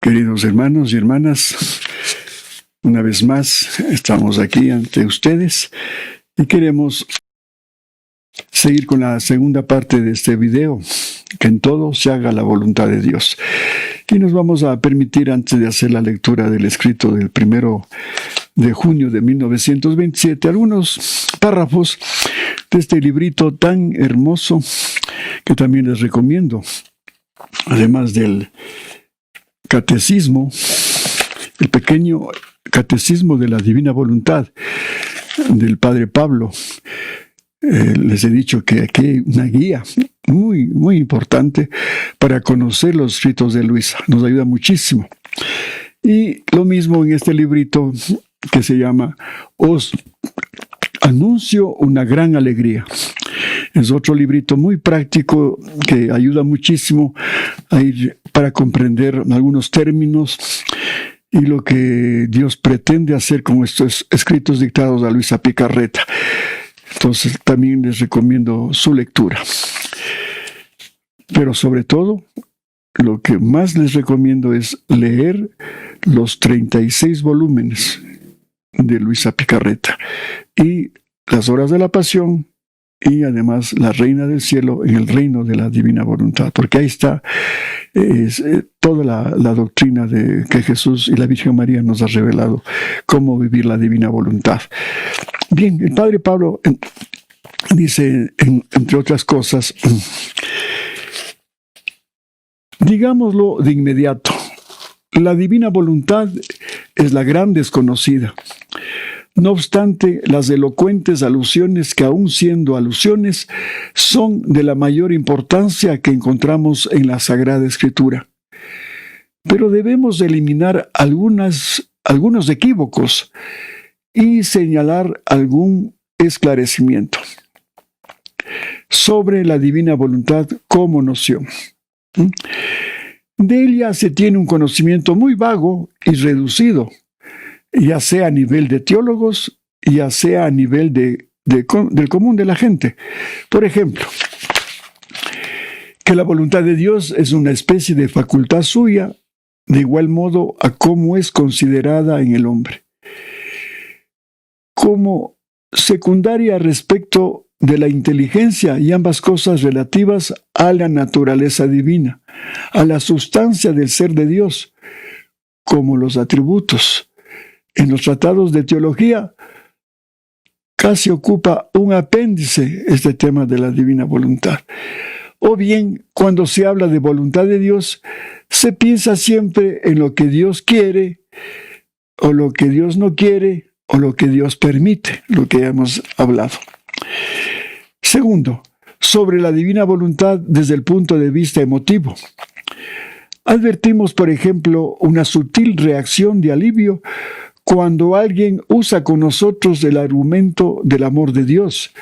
Queridos hermanos y hermanas, una vez más estamos aquí ante ustedes y queremos seguir con la segunda parte de este video, que en todo se haga la voluntad de Dios. Y nos vamos a permitir, antes de hacer la lectura del escrito del 1 de junio de 1927, algunos párrafos de este librito tan hermoso que también les recomiendo, además del catecismo, el pequeño catecismo de la divina voluntad del Padre Pablo. Les he dicho que aquí hay una guía muy, muy importante para conocer los escritos de Luisa. Nos ayuda muchísimo. Y lo mismo en este librito que se llama Os anuncio una gran alegría. Es otro librito muy práctico que ayuda muchísimo a ir para comprender algunos términos y lo que Dios pretende hacer con estos escritos dictados a Luisa Picarreta. Entonces también les recomiendo su lectura. Pero sobre todo, lo que más les recomiendo es leer los 36 volúmenes de Luisa Picarreta y Las Horas de la Pasión, y además La Reina del Cielo en el Reino de la Divina Voluntad, porque ahí está toda la doctrina de que Jesús y la Virgen María nos ha revelado cómo vivir la Divina Voluntad. Bien, el Padre Pablo dice, entre otras cosas, digámoslo de inmediato, la Divina Voluntad es la gran desconocida. No obstante, las elocuentes alusiones, que aun siendo alusiones, son de la mayor importancia que encontramos en la Sagrada Escritura. Pero debemos eliminar algunos equívocos y señalar algún esclarecimiento sobre la divina voluntad como noción. De ella se tiene un conocimiento muy vago y reducido, ya sea a nivel de teólogos, ya sea a nivel del común de la gente. Por ejemplo, que la voluntad de Dios es una especie de facultad suya, de igual modo a cómo es considerada en el hombre. Como secundaria respecto de la inteligencia y ambas cosas relativas a la naturaleza divina, a la sustancia del ser de Dios, como los atributos. En los tratados de teología casi ocupa un apéndice este tema de la divina voluntad. O bien, cuando se habla de voluntad de Dios, se piensa siempre en lo que Dios quiere, o lo que Dios no quiere, o lo que Dios permite, lo que ya hemos hablado. Segundo, sobre la divina voluntad desde el punto de vista emotivo. Advertimos, por ejemplo, una sutil reacción de alivio cuando alguien usa con nosotros el argumento del amor de Dios.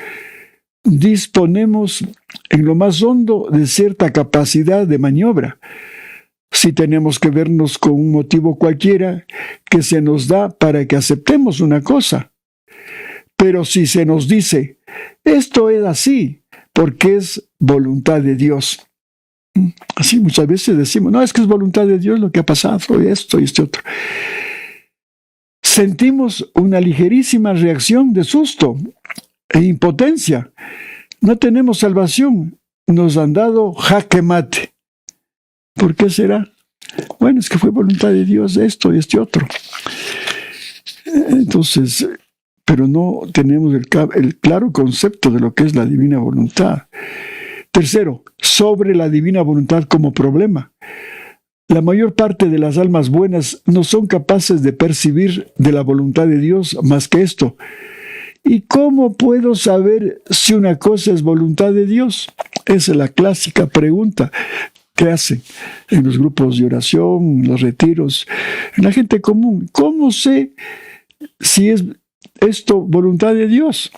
Disponemos en lo más hondo de cierta capacidad de maniobra, si tenemos que vernos con un motivo cualquiera que se nos da para que aceptemos una cosa. Pero si se nos dice, esto es así, porque es voluntad de Dios. Así muchas veces decimos, no, es que es voluntad de Dios lo que ha pasado, esto y este otro. Sentimos una ligerísima reacción de susto e impotencia. No tenemos salvación. Nos han dado jaque mate. ¿Por qué será? Bueno, es que fue voluntad de Dios esto y este otro. Entonces, pero no tenemos el claro concepto de lo que es la divina voluntad. Tercero, sobre la divina voluntad como problema. La mayor parte de las almas buenas no son capaces de percibir de la voluntad de Dios más que esto. ¿Y cómo puedo saber si una cosa es voluntad de Dios? Esa es la clásica pregunta que hacen en los grupos de oración, en los retiros, en la gente común. ¿Cómo sé si es esto voluntad de Dios?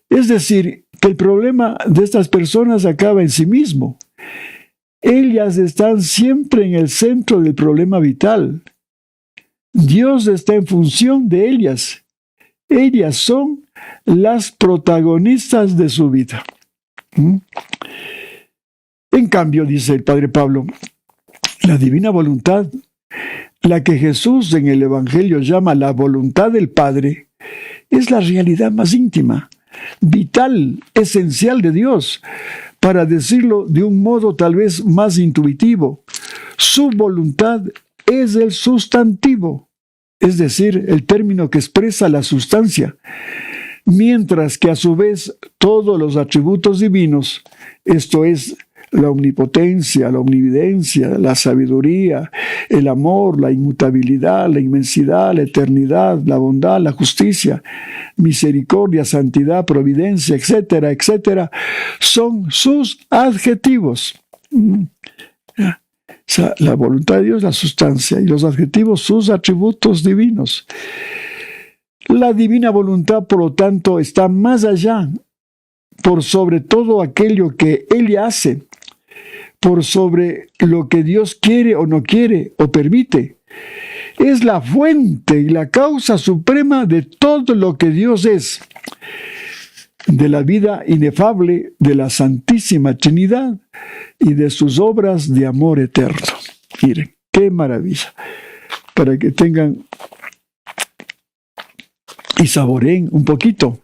Es decir, que el problema de estas personas acaba en sí mismo. Ellas están siempre en el centro del problema vital. Dios está en función de ellas. Ellas son las protagonistas de su vida. En cambio, dice el Padre Pablo, La divina voluntad, la que Jesús en el Evangelio llama la voluntad del Padre, es la realidad más íntima, vital, esencial de Dios, para decirlo de un modo tal vez más intuitivo. Su voluntad es el sustantivo, es decir, el término que expresa la sustancia, mientras que a su vez todos los atributos divinos, esto es, la omnipotencia, la omnividencia, la sabiduría, el amor, la inmutabilidad, la inmensidad, la eternidad, la bondad, la justicia, misericordia, santidad, providencia, etcétera, etcétera, son sus adjetivos. O sea, la voluntad de Dios es la sustancia y los adjetivos sus atributos divinos. La divina voluntad, por lo tanto, está más allá, por sobre todo aquello que ella hace, por sobre lo que Dios quiere o no quiere o permite. Es la fuente y la causa suprema de todo lo que Dios es, de la vida inefable de la Santísima Trinidad y de sus obras de amor eterno. Miren, qué maravilla, para que tengan y saboreen un poquito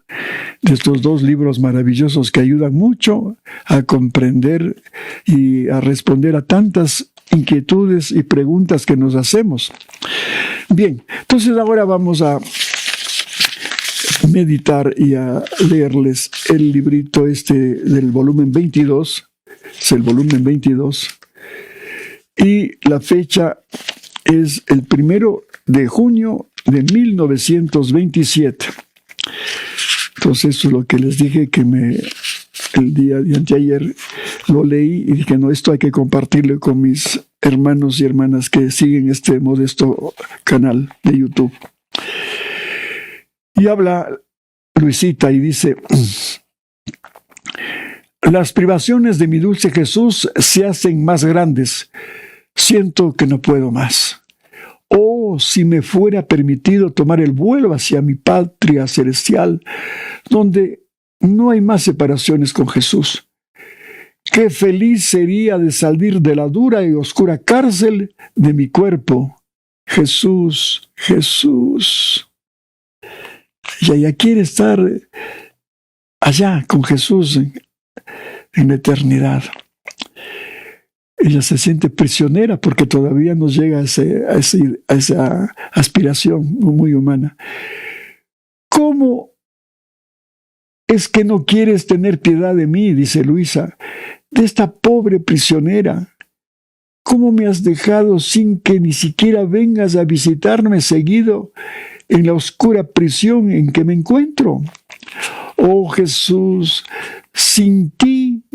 de estos dos libros maravillosos que ayudan mucho a comprender y a responder a tantas inquietudes y preguntas que nos hacemos. Bien, entonces ahora vamos a meditar y a leerles el librito del volumen 22, es el volumen 22, y la fecha es el 1 de junio de 1927. Entonces, eso es lo que les dije, que el día de anteayer lo leí y dije, no, esto hay que compartirlo con mis hermanos y hermanas que siguen este modesto canal de YouTube. Y habla Luisita y dice: las privaciones de mi dulce Jesús se hacen más grandes. Siento que no puedo más. Oh, si me fuera permitido tomar el vuelo hacia mi patria celestial, donde no hay más separaciones con Jesús. Qué feliz sería de salir de la dura y oscura cárcel de mi cuerpo. Jesús, Jesús. Y ella quiere estar allá con Jesús en la eternidad. Ella se siente prisionera porque todavía no llega a esa aspiración muy humana. ¿Cómo es que no quieres tener piedad de mí? Dice Luisa, de esta pobre prisionera. ¿Cómo me has dejado sin que ni siquiera vengas a visitarme seguido en la oscura prisión en que me encuentro? Oh Jesús, sin ti,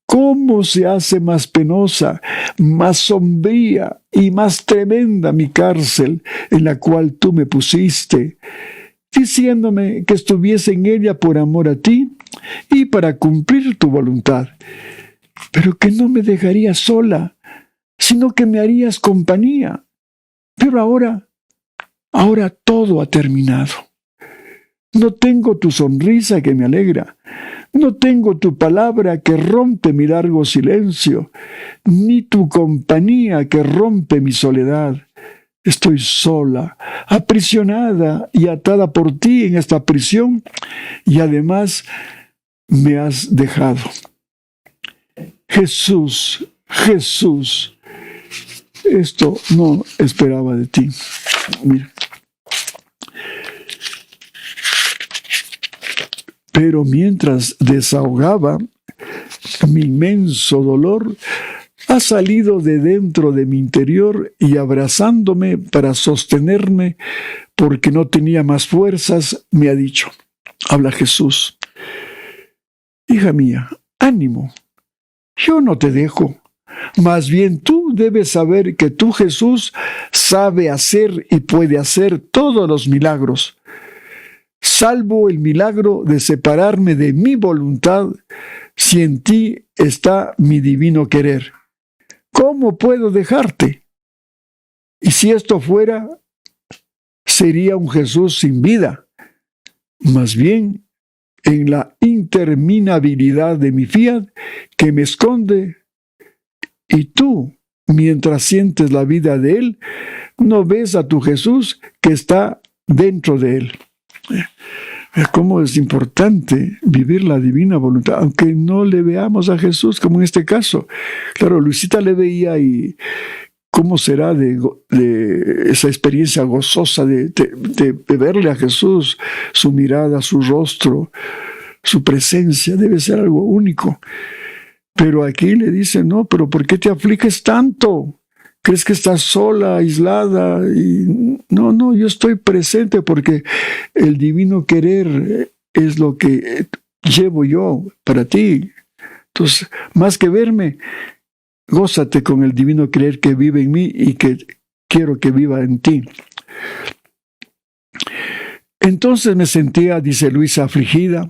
¿cómo se hace más penosa, más sombría y más tremenda mi cárcel en la cual tú me pusiste, diciéndome que estuviese en ella por amor a ti y para cumplir tu voluntad, pero que no me dejarías sola, sino que me harías compañía? Pero ahora todo ha terminado. No tengo tu sonrisa que me alegra, no tengo tu palabra que rompe mi largo silencio, ni tu compañía que rompe mi soledad. Estoy sola, aprisionada y atada por ti en esta prisión, y además me has dejado. Jesús, Jesús, esto no esperaba de ti. Mira. Pero mientras desahogaba mi inmenso dolor, ha salido de dentro de mi interior y abrazándome para sostenerme porque no tenía más fuerzas, me ha dicho, habla Jesús: hija mía, ánimo, yo no te dejo. Más bien tú debes saber que tú, Jesús, sabe hacer y puede hacer todos los milagros. Salvo el milagro de separarme de mi voluntad, si en ti está mi divino querer. ¿Cómo puedo dejarte? Y si esto fuera, sería un Jesús sin vida. Más bien, en la interminabilidad de mi fiat, que me esconde, y tú mientras sientes la vida de Él, no ves a tu Jesús que está dentro de Él. Cómo es importante vivir la divina voluntad, aunque no le veamos a Jesús, como en este caso. Claro, Luisita le veía y cómo será de esa experiencia gozosa de verle a Jesús, su mirada, su rostro, su presencia, debe ser algo único. Pero aquí le dice, no, pero ¿por qué te afliges tanto? ¿Crees que estás sola, aislada? Y no, yo estoy presente porque el divino querer es lo que llevo yo para ti. Entonces, más que verme, gózate con el divino querer que vive en mí y que quiero que viva en ti. Entonces me sentía, dice Luisa, afligida,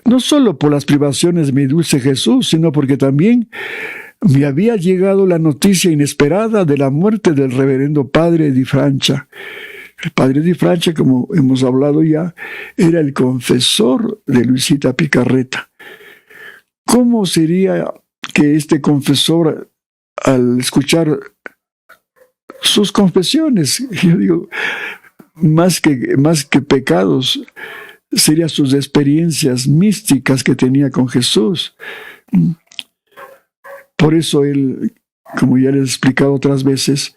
no solo por las privaciones de mi dulce Jesús, sino porque también me había llegado la noticia inesperada de la muerte del reverendo padre Di Francia. El padre Di Francia, como hemos hablado ya, era el confesor de Luisita Picarreta. ¿Cómo sería que este confesor, al escuchar sus confesiones, yo digo, más que pecados, serían sus experiencias místicas que tenía con Jesús? Por eso él, como ya les he explicado otras veces,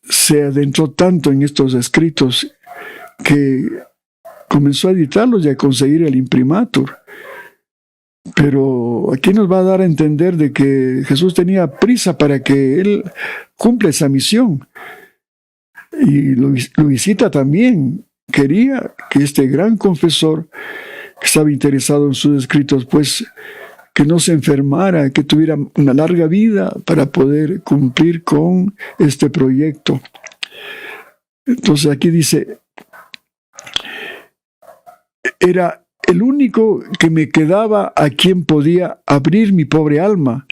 se adentró tanto en estos escritos que comenzó a editarlos y a conseguir el imprimatur. Pero aquí nos va a dar a entender de que Jesús tenía prisa para que él cumpla esa misión. Y Luisita también quería que este gran confesor, que estaba interesado en sus escritos, pues que no se enfermara, que tuviera una larga vida para poder cumplir con este proyecto. Entonces aquí dice, era el único que me quedaba a quien podía abrir mi pobre alma.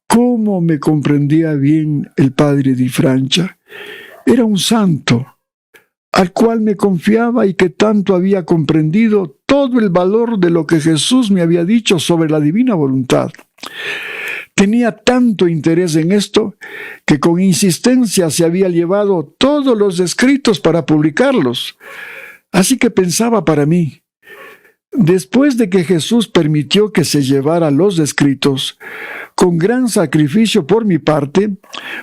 ¿Cómo me comprendía bien el padre Di Francia? Era un santo, al cual me confiaba y que tanto había comprendido todo el valor de lo que Jesús me había dicho sobre la divina voluntad. Tenía tanto interés en esto que con insistencia se había llevado todos los escritos para publicarlos. Así que pensaba para mí, después de que Jesús permitió que se llevara los escritos, con gran sacrificio por mi parte,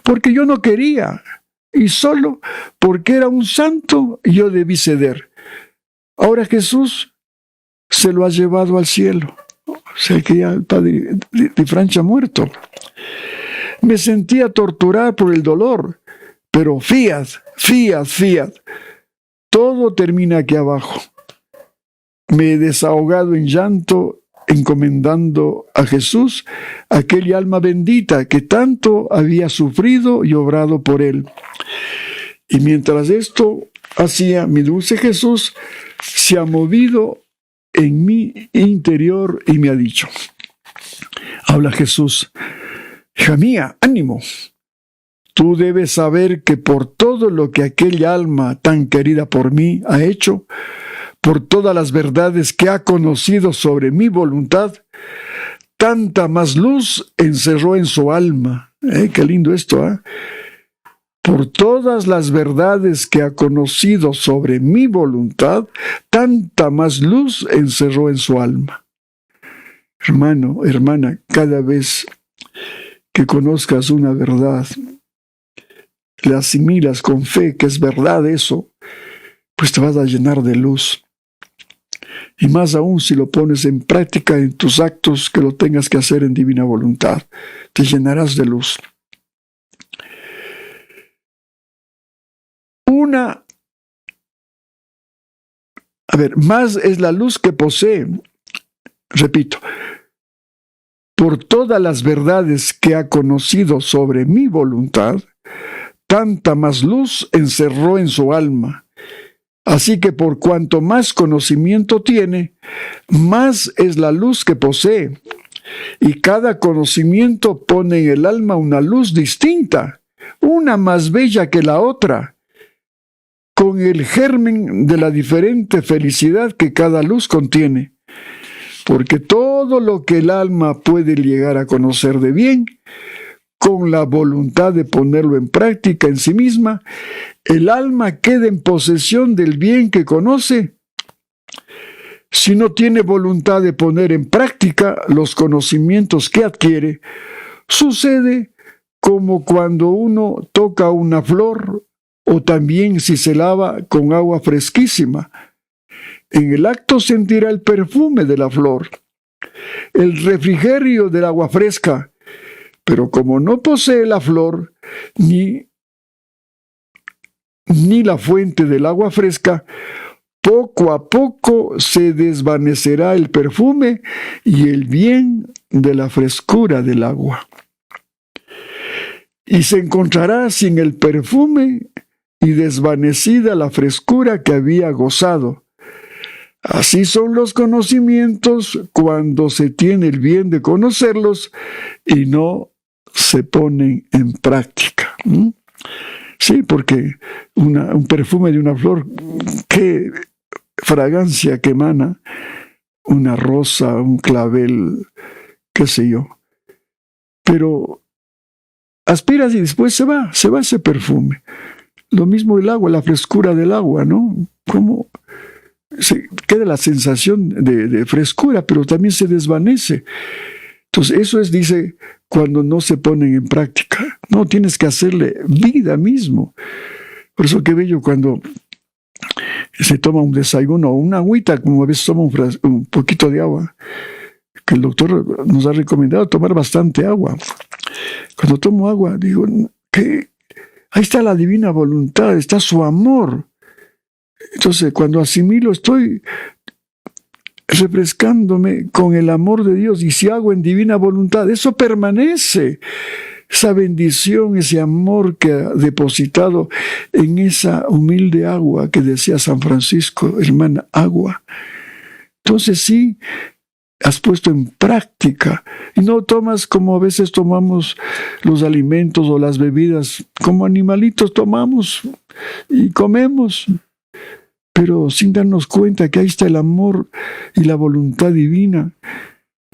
porque yo no quería, y solo porque era un santo, yo debí ceder. Ahora Jesús se lo ha llevado al cielo. O sea que ya el padre Di Francia ha muerto. Me sentía torturar por el dolor, pero fiat. Todo termina aquí abajo. Me he desahogado en llanto, encomendando a Jesús aquella alma bendita que tanto había sufrido y obrado por él. Y mientras esto hacía, mi dulce Jesús se ha movido en mi interior y me ha dicho, habla Jesús, hija mía, ánimo. Tú debes saber que por todo lo que aquella alma tan querida por mí ha hecho, por todas las verdades que ha conocido sobre mi voluntad, tanta más luz encerró en su alma. Qué lindo esto, ¿eh? Por todas las verdades que ha conocido sobre mi voluntad, tanta más luz encerró en su alma. Hermano, hermana, cada vez que conozcas una verdad, la asimilas con fe, que es verdad eso, pues te vas a llenar de luz. Y más aún si lo pones en práctica en tus actos, que lo tengas que hacer en divina voluntad, te llenarás de luz. Más es la luz que posee, repito, por todas las verdades que ha conocido sobre mi voluntad, tanta más luz encerró en su alma. Así que por cuanto más conocimiento tiene, más es la luz que posee. Y cada conocimiento pone en el alma una luz distinta, una más bella que la otra, con el germen de la diferente felicidad que cada luz contiene. Porque todo lo que el alma puede llegar a conocer de bien, con la voluntad de ponerlo en práctica en sí misma, el alma queda en posesión del bien que conoce. Si no tiene voluntad de poner en práctica los conocimientos que adquiere, sucede como cuando uno toca una flor o también si se lava con agua fresquísima. En el acto sentirá el perfume de la flor, el refrigerio del agua fresca, pero como no posee la flor ni la fuente del agua fresca, poco a poco se desvanecerá el perfume y el bien de la frescura del agua. Y se encontrará sin el perfume y desvanecida la frescura que había gozado. Así son los conocimientos cuando se tiene el bien de conocerlos y no se ponen en práctica. Sí, porque un perfume de una flor, qué fragancia que emana, una rosa, un clavel, qué sé yo. Pero aspiras y después se va ese perfume. Lo mismo el agua, la frescura del agua, ¿no? Como queda la sensación de frescura, pero también se desvanece. Entonces, eso es, dice, cuando no se ponen en práctica. No, tienes que hacerle vida mismo. Por eso qué bello cuando se toma un desayuno o una agüita, como a veces toma un poquito de agua, que el doctor nos ha recomendado tomar bastante agua. Cuando tomo agua, digo, que ahí está la divina voluntad, está su amor. Entonces, cuando asimilo, estoy refrescándome con el amor de Dios, y si hago en divina voluntad, eso permanece. Esa bendición, ese amor que ha depositado en esa humilde agua que decía San Francisco, hermana, agua. Entonces sí, has puesto en práctica y no tomas como a veces tomamos los alimentos o las bebidas, como animalitos tomamos y comemos, pero sin darnos cuenta que ahí está el amor y la voluntad divina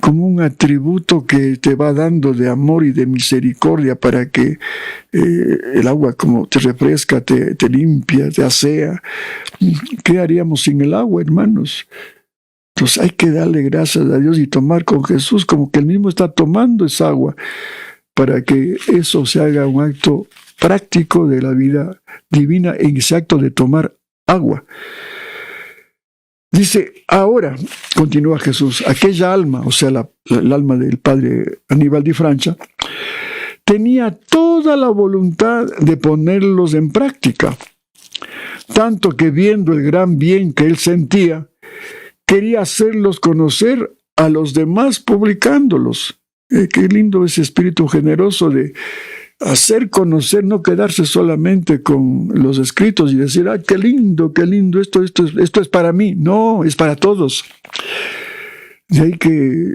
como un atributo que te va dando de amor y de misericordia para que el agua como te refresca, te limpia, te asea. ¿Qué haríamos sin el agua, hermanos? Entonces hay que darle gracias a Dios y tomar con Jesús como que Él mismo está tomando esa agua para que eso se haga un acto práctico de la vida divina en ese acto de tomar agua. Dice, ahora, continúa Jesús, aquella alma, o sea, el alma del padre Aníbal Di Francia, tenía toda la voluntad de ponerlos en práctica, tanto que viendo el gran bien que él sentía, quería hacerlos conocer a los demás publicándolos. Qué lindo ese espíritu generoso de hacer conocer, no quedarse solamente con los escritos y decir, qué lindo, esto es para mí. No, es para todos. De ahí que,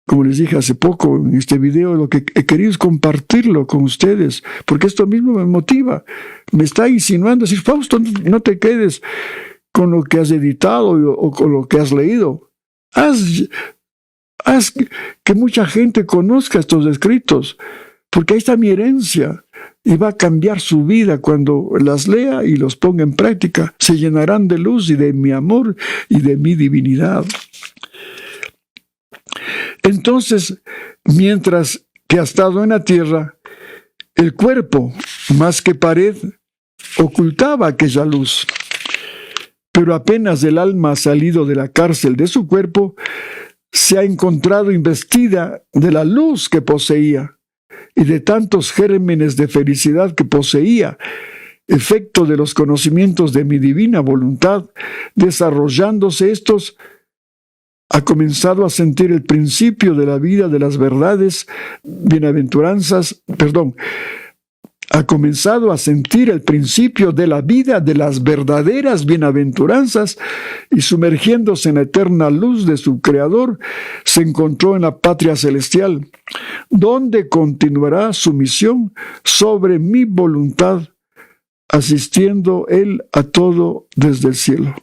como les dije hace poco en este video, lo que he querido es compartirlo con ustedes, porque esto mismo me motiva, me está insinuando, decir, Fausto, no te quedes con lo que has editado o con lo que has leído. Haz que mucha gente conozca estos escritos, porque ahí está mi herencia, y va a cambiar su vida cuando las lea y los ponga en práctica. Se llenarán de luz y de mi amor y de mi divinidad. Entonces, mientras que ha estado en la tierra, el cuerpo, más que pared, ocultaba aquella luz. Pero apenas el alma ha salido de la cárcel de su cuerpo, se ha encontrado investida de la luz que poseía y de tantos gérmenes de felicidad que poseía, efecto de los conocimientos de mi divina voluntad, desarrollándose estos, ha comenzado a sentir el principio de la vida de las verdades, ha comenzado a sentir el principio de la vida de las verdaderas bienaventuranzas y sumergiéndose en la eterna luz de su Creador, se encontró en la patria celestial, donde continuará su misión sobre mi voluntad, asistiendo Él a todo desde el cielo.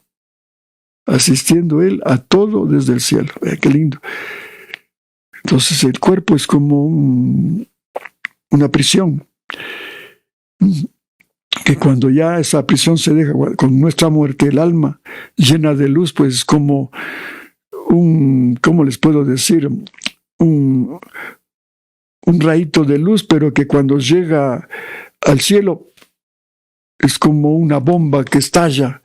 Asistiendo Él a todo desde el cielo. Qué lindo. Entonces el cuerpo es como una prisión, que cuando ya esa prisión se deja, con nuestra muerte, el alma llena de luz, pues como ¿cómo les puedo decir? Un rayito de luz, pero que cuando llega al cielo es como una bomba que estalla,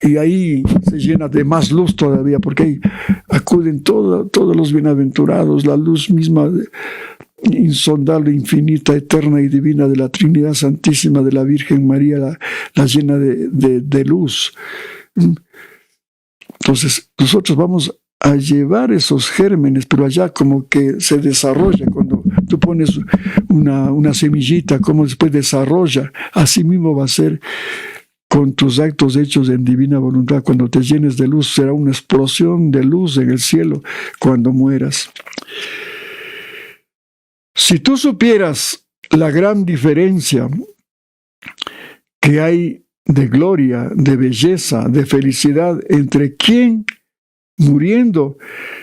y ahí se llena de más luz todavía, porque ahí acuden todos los bienaventurados, la luz misma insondable, infinita, eterna y divina de la Trinidad Santísima, de la Virgen María, la llena de luz. Entonces nosotros vamos a llevar esos gérmenes, pero allá como que se desarrolla. Cuando tú pones una semillita, como después desarrolla, así mismo va a ser con tus actos hechos en divina voluntad. Cuando te llenes de luz, será una explosión de luz en el cielo cuando mueras. Si tú supieras la gran diferencia que hay de gloria, de belleza, de felicidad entre quien, muriendo,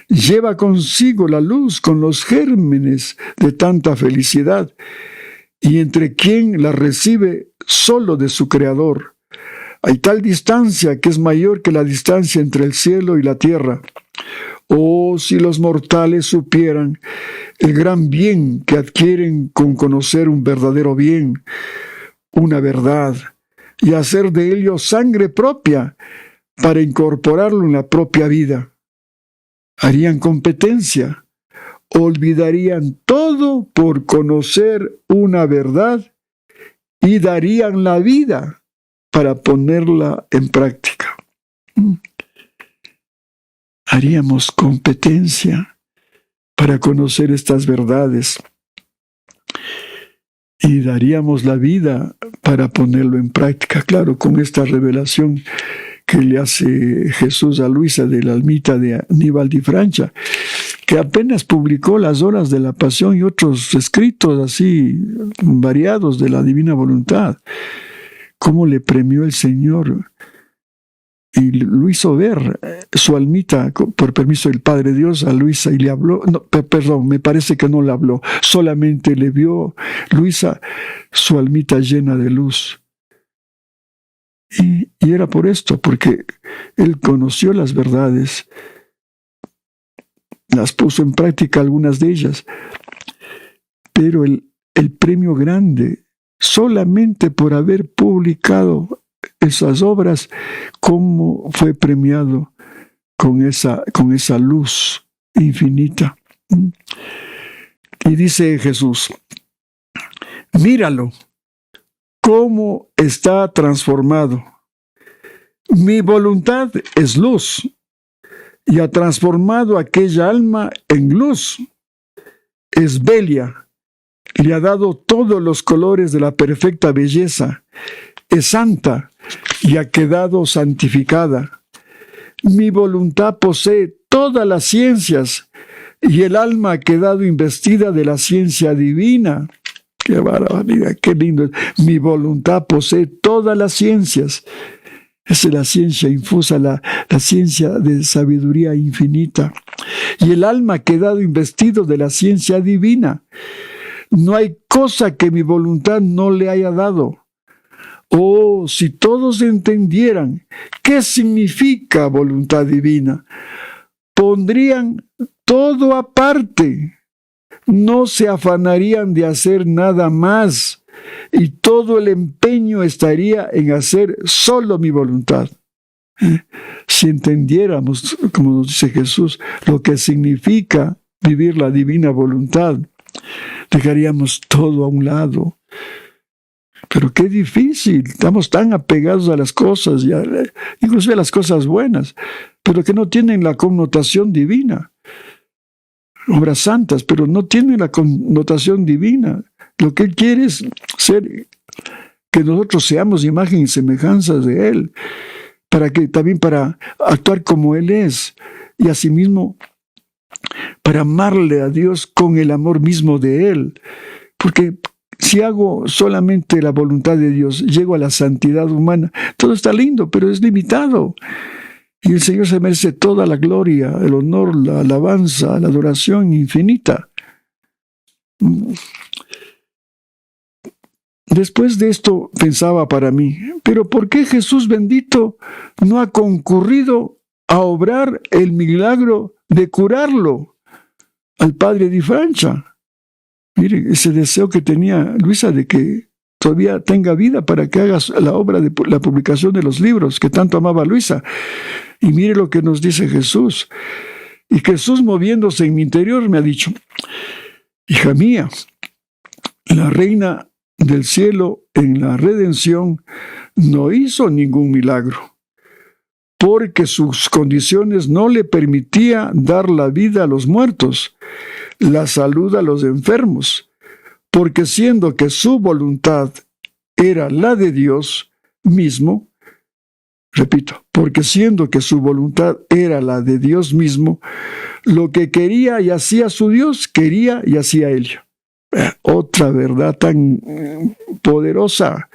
lleva consigo la luz con los gérmenes de tanta felicidad, y entre quien la recibe solo de su Creador, hay tal distancia que es mayor que la distancia entre el cielo y la tierra. Oh, si los mortales supieran el gran bien que adquieren con conocer un verdadero bien, una verdad, y hacer de ello sangre propia para incorporarlo en la propia vida. Harían competencia, olvidarían todo por conocer una verdad y darían la vida para ponerla en práctica. Haríamos competencia para conocer estas verdades y daríamos la vida para ponerlo en práctica. Claro, con esta revelación que le hace Jesús a Luisa de la almita de Aníbal di Francia, que apenas publicó Las Horas de la Pasión y otros escritos así variados de la divina voluntad. Cómo le premió el Señor y lo hizo ver su almita, por permiso del Padre Dios, a Luisa, y le habló, no, perdón, me parece que no le habló, solamente le vio Luisa su almita llena de luz. Y era por esto, porque él conoció las verdades, las puso en práctica algunas de ellas, pero el premio grande, solamente por haber publicado esas obras, cómo fue premiado con esa luz infinita. Y dice Jesús, míralo, cómo está transformado. Mi voluntad es luz, y ha transformado aquella alma en luz. Es bella, le ha dado todos los colores de la perfecta belleza. Es santa y ha quedado santificada. Mi voluntad posee todas las ciencias y el alma ha quedado investida de la ciencia divina. ¡Qué barbaridad! ¡Qué lindo! Mi voluntad posee todas las ciencias. Es la ciencia infusa, la ciencia de sabiduría infinita. Y el alma ha quedado investido de la ciencia divina. No hay cosa que mi voluntad no le haya dado. Oh, si todos entendieran qué significa voluntad divina, pondrían todo aparte, no se afanarían de hacer nada más, y todo el empeño estaría en hacer solo mi voluntad. Si entendiéramos, como nos dice Jesús, lo que significa vivir la divina voluntad, dejaríamos todo a un lado. Pero qué difícil, estamos tan apegados a las cosas, inclusive a las cosas buenas, pero que no tienen la connotación divina. Obras santas, pero no tienen la connotación divina. Lo que Él quiere es que nosotros seamos imagen y semejanzas de Él, también para actuar como Él es, y asimismo para amarle a Dios con el amor mismo de Él. Porque si hago solamente la voluntad de Dios, llego a la santidad humana, todo está lindo, pero es limitado. Y el Señor se merece toda la gloria, el honor, la alabanza, la adoración infinita. Después de esto pensaba para mí, pero ¿por qué Jesús bendito no ha concurrido a obrar el milagro de curarlo al padre Di Francia? Mire, ese deseo que tenía Luisa de que todavía tenga vida para que haga la obra de la publicación de los libros que tanto amaba Luisa. Y mire lo que nos dice Jesús. Y Jesús, moviéndose en mi interior, me ha dicho: hija mía, la reina del cielo en la redención no hizo ningún milagro, porque sus condiciones no le permitía dar la vida a los muertos, la salud a los enfermos, porque siendo que su voluntad era la de Dios mismo, repito, porque siendo que su voluntad era la de Dios mismo, lo que quería y hacía su Dios, quería y hacía él. Otra verdad tan poderosa.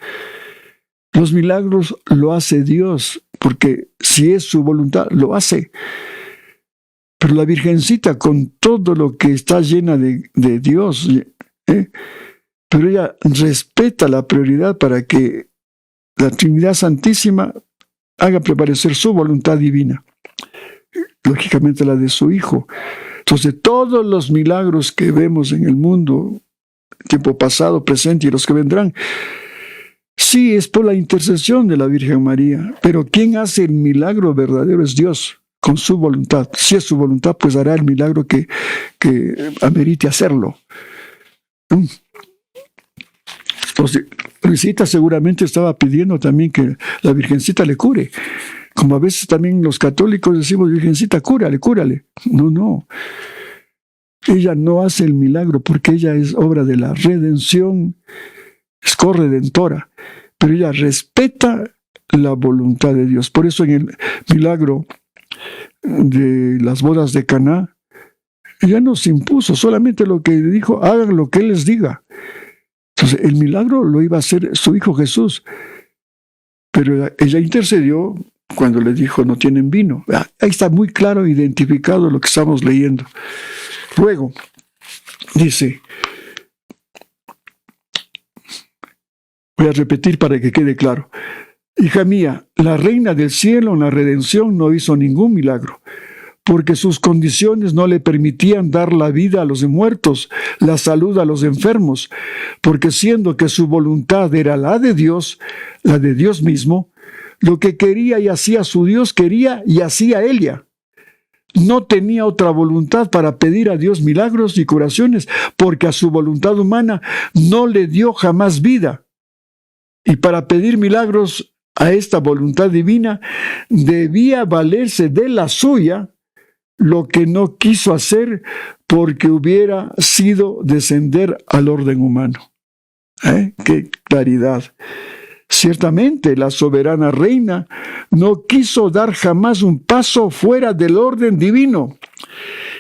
Los milagros lo hace Dios, porque si es su voluntad, lo hace. Pero la Virgencita, con todo lo que está llena de Dios, pero ella respeta la prioridad para que la Trinidad Santísima haga prevalecer su voluntad divina, lógicamente la de su Hijo. Entonces, todos los milagros que vemos en el mundo, tiempo pasado, presente y los que vendrán, sí es por la intercesión de la Virgen María, pero quien hace el milagro verdadero es Dios, con su voluntad. Si es su voluntad, pues hará el milagro que amerite hacerlo. Entonces, Luisita seguramente estaba pidiendo también que la Virgencita le cure. Como a veces también los católicos decimos: Virgencita, cúrale, cúrale. No. Ella no hace el milagro porque ella es obra de la redención, es corredentora, pero ella respeta la voluntad de Dios. Por eso en el milagro de las bodas de Caná, ella no se impuso, solamente lo que dijo: hagan lo que Él les diga. Entonces el milagro lo iba a hacer su Hijo Jesús, pero ella intercedió cuando le dijo: no tienen vino. Ahí está muy claro identificado lo que estamos leyendo. Luego dice, voy a repetir para que quede claro: hija mía, la reina del cielo en la redención no hizo ningún milagro, porque sus condiciones no le permitían dar la vida a los muertos, la salud a los enfermos, porque siendo que su voluntad era la de Dios mismo, lo que quería y hacía su Dios, quería y hacía ella. No tenía otra voluntad para pedir a Dios milagros y curaciones, porque a su voluntad humana no le dio jamás vida. Y para pedir milagros a esta voluntad divina, debía valerse de la suya, lo que no quiso hacer porque hubiera sido descender al orden humano. ¡Qué claridad! Ciertamente la soberana reina no quiso dar jamás un paso fuera del orden divino,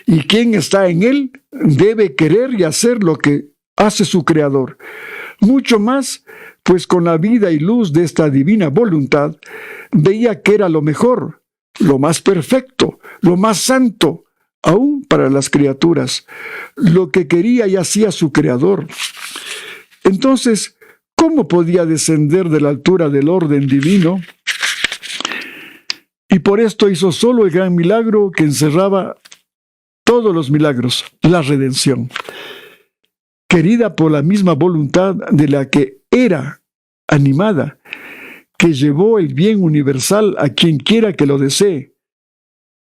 y quien está en él debe querer y hacer lo que hace su Creador. Mucho más, pues con la vida y luz de esta divina voluntad, veía que era lo mejor, lo más perfecto, lo más santo, aún para las criaturas, lo que quería y hacía su Creador. Entonces, ¿cómo podía descender de la altura del orden divino? Y por esto hizo solo el gran milagro que encerraba todos los milagros, la redención, querida por la misma voluntad de la que era animada, que llevó el bien universal a quien quiera que lo desee.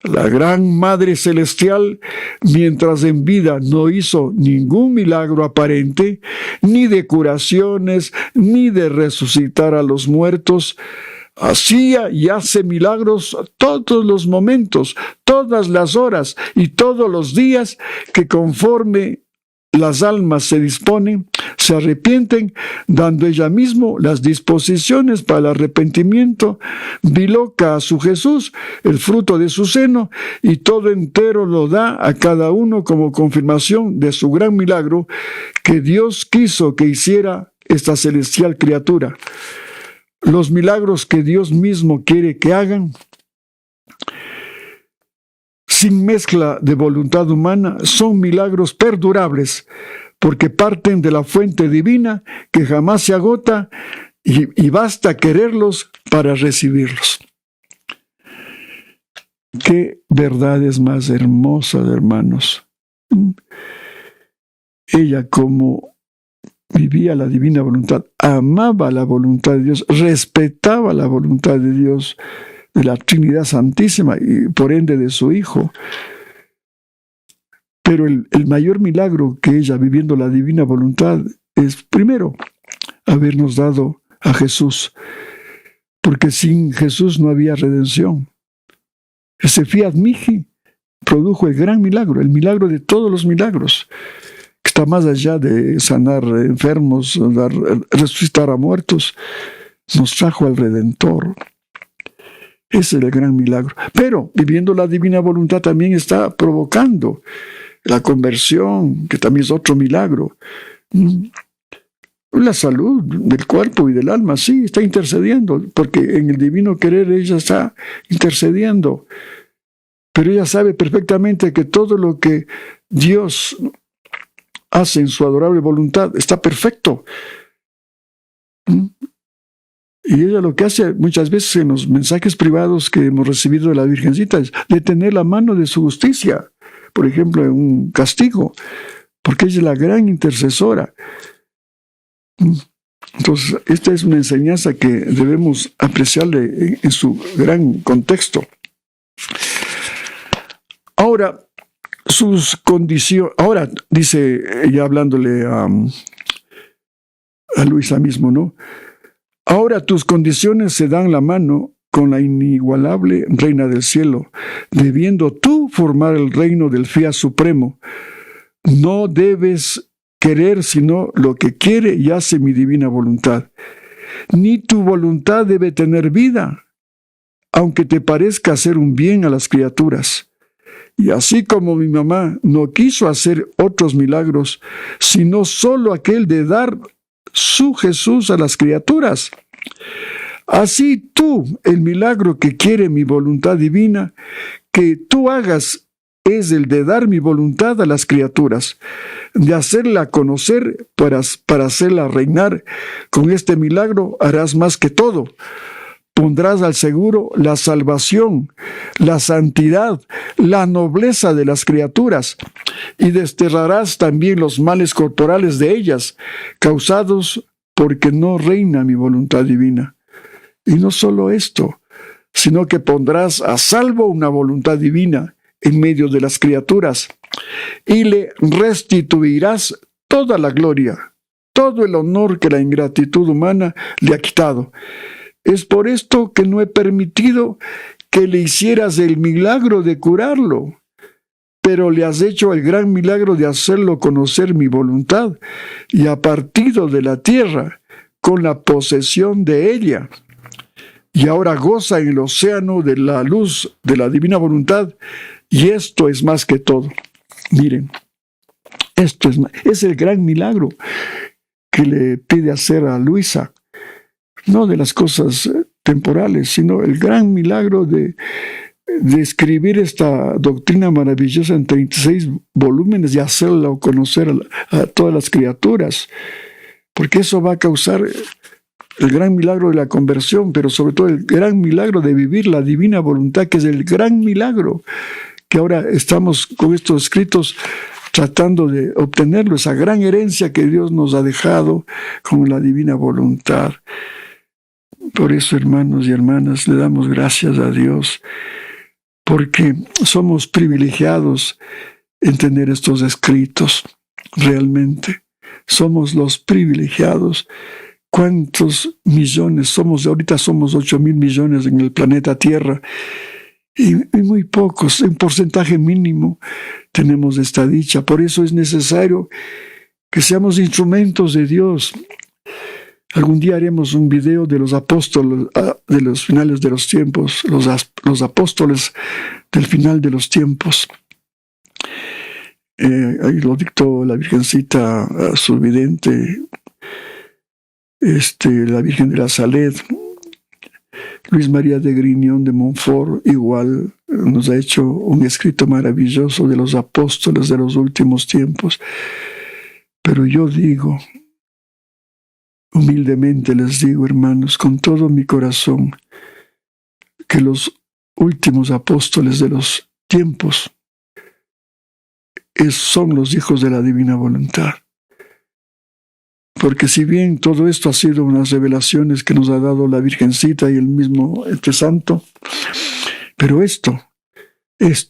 La gran Madre Celestial, mientras en vida no hizo ningún milagro aparente, ni de curaciones, ni de resucitar a los muertos, hacía y hace milagros todos los momentos, todas las horas y todos los días que conforme las almas se disponen, se arrepienten, dando ella mismo las disposiciones para el arrepentimiento, biloca a su Jesús, el fruto de su seno, y todo entero lo da a cada uno como confirmación de su gran milagro que Dios quiso que hiciera esta celestial criatura. Los milagros que Dios mismo quiere que hagan, sin mezcla de voluntad humana, son milagros perdurables, porque parten de la fuente divina que jamás se agota y basta quererlos para recibirlos. Qué verdades más hermosas, hermanos. Ella, como vivía la divina voluntad, amaba la voluntad de Dios, respetaba la voluntad de Dios, de la Trinidad Santísima y por ende de su Hijo. Pero el mayor milagro que ella, viviendo la divina voluntad, es primero habernos dado a Jesús, porque sin Jesús no había redención. Ese fiat mihi produjo el gran milagro, el milagro de todos los milagros, que está más allá de sanar enfermos, resucitar a muertos. Nos trajo al Redentor. Ese es el gran milagro. Pero viviendo la divina voluntad también está provocando la conversión, que también es otro milagro. La salud del cuerpo y del alma, sí, está intercediendo, porque en el divino querer ella está intercediendo. Pero ella sabe perfectamente que todo lo que Dios hace en su adorable voluntad está perfecto. Y ella lo que hace muchas veces en los mensajes privados que hemos recibido de la Virgencita es detener la mano de su justicia, por ejemplo, en un castigo, porque ella es la gran intercesora. Entonces, esta es una enseñanza que debemos apreciarle en su gran contexto. Ahora, sus condiciones, ahora dice, ya hablándole a Luisa mismo, ¿no? Ahora tus condiciones se dan la mano con la inigualable Reina del Cielo, debiendo tú formar el reino del fiat supremo. No debes querer sino lo que quiere y hace mi divina voluntad. Ni tu voluntad debe tener vida, aunque te parezca hacer un bien a las criaturas. Y así como mi mamá no quiso hacer otros milagros, sino solo aquel de dar su Jesús a las criaturas, así tú, el milagro que quiere mi voluntad divina, que tú hagas es el de dar mi voluntad a las criaturas, de hacerla conocer para hacerla reinar. Con este milagro harás más que todo. Pondrás al seguro la salvación, la santidad, la nobleza de las criaturas, y desterrarás también los males corporales de ellas, causados porque no reina mi voluntad divina. Y no solo esto, sino que pondrás a salvo una voluntad divina en medio de las criaturas, y le restituirás toda la gloria, todo el honor que la ingratitud humana le ha quitado. Es por esto que no he permitido que le hicieras el milagro de curarlo, pero le has hecho el gran milagro de hacerlo conocer mi voluntad, y ha partido de la tierra con la posesión de ella. Y ahora goza en el océano de la luz de la divina voluntad, y esto es más que todo. Miren, esto es el gran milagro que le pide hacer a Luisa, no de las cosas temporales, sino el gran milagro de escribir esta doctrina maravillosa en 36 volúmenes y hacerla conocer a todas las criaturas, porque eso va a causar el gran milagro de la conversión, pero sobre todo el gran milagro de vivir la divina voluntad, que es el gran milagro que ahora estamos con estos escritos tratando de obtenerlo, esa gran herencia que Dios nos ha dejado con la divina voluntad. Por eso, hermanos y hermanas, le damos gracias a Dios, porque somos privilegiados en tener estos escritos. Realmente somos los privilegiados. ¿Cuántos millones somos? Ahorita somos 8,000 millones en el planeta Tierra, y muy pocos, un porcentaje mínimo, tenemos esta dicha. Por eso es necesario que seamos instrumentos de Dios. Algún día haremos un video de los apóstoles de los finales de los tiempos, los apóstoles del final de los tiempos. Ahí lo dictó la Virgencita a su vidente, la Virgen de la Saled. Luis María de Grignon de Montfort igual nos ha hecho un escrito maravilloso de los apóstoles de los últimos tiempos. Pero yo digo, humildemente les digo, hermanos, con todo mi corazón, que los últimos apóstoles de los tiempos son los hijos de la divina voluntad. Porque si bien todo esto ha sido unas revelaciones que nos ha dado la Virgencita y el mismo Santo, pero esto es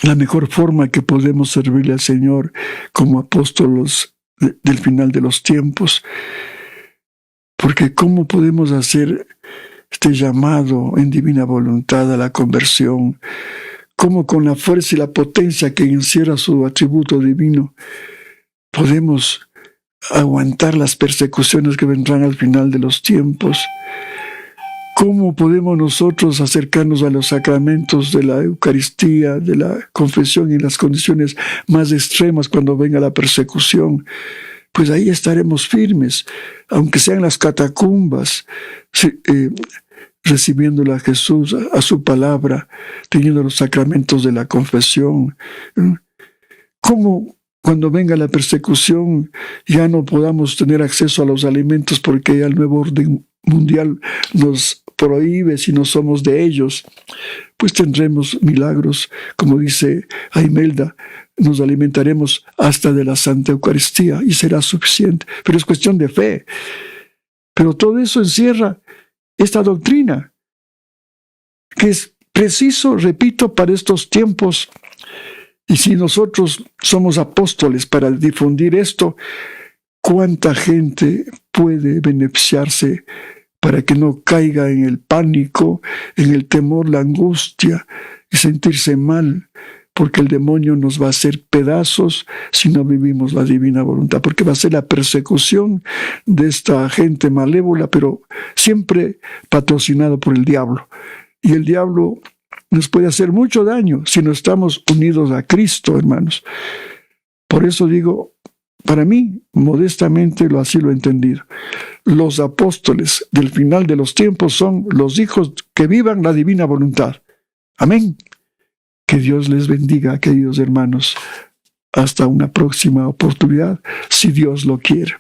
la mejor forma que podemos servirle al Señor como apóstolos del final de los tiempos. Porque ¿cómo podemos hacer este llamado en divina voluntad a la conversión? ¿Cómo con la fuerza y la potencia que encierra su atributo divino podemos aguantar las persecuciones que vendrán al final de los tiempos? ¿Cómo podemos nosotros acercarnos a los sacramentos de la Eucaristía, de la confesión en las condiciones más extremas cuando venga la persecución? Pues ahí estaremos firmes, aunque sean las catacumbas, recibiéndole a Jesús, a su palabra, teniendo los sacramentos de la confesión. ¿Cómo cuando venga la persecución ya no podamos tener acceso a los alimentos porque ya el nuevo orden mundial nos prohíbe si no somos de ellos? Pues tendremos milagros, como dice Imelda, nos alimentaremos hasta de la Santa Eucaristía y será suficiente. Pero es cuestión de fe. Pero todo eso encierra esta doctrina, que es preciso, repito, para estos tiempos. Y si nosotros somos apóstoles para difundir esto, ¿cuánta gente puede beneficiarse para que no caiga en el pánico, en el temor, la angustia y sentirse mal? Porque el demonio nos va a hacer pedazos si no vivimos la divina voluntad, porque va a ser la persecución de esta gente malévola, pero siempre patrocinado por el diablo. Y el diablo nos puede hacer mucho daño si no estamos unidos a Cristo, hermanos. Por eso digo, para mí, modestamente, así lo he entendido. Los apóstoles del final de los tiempos son los hijos que vivan la divina voluntad. Amén. Que Dios les bendiga, queridos hermanos. Hasta una próxima oportunidad, si Dios lo quiere.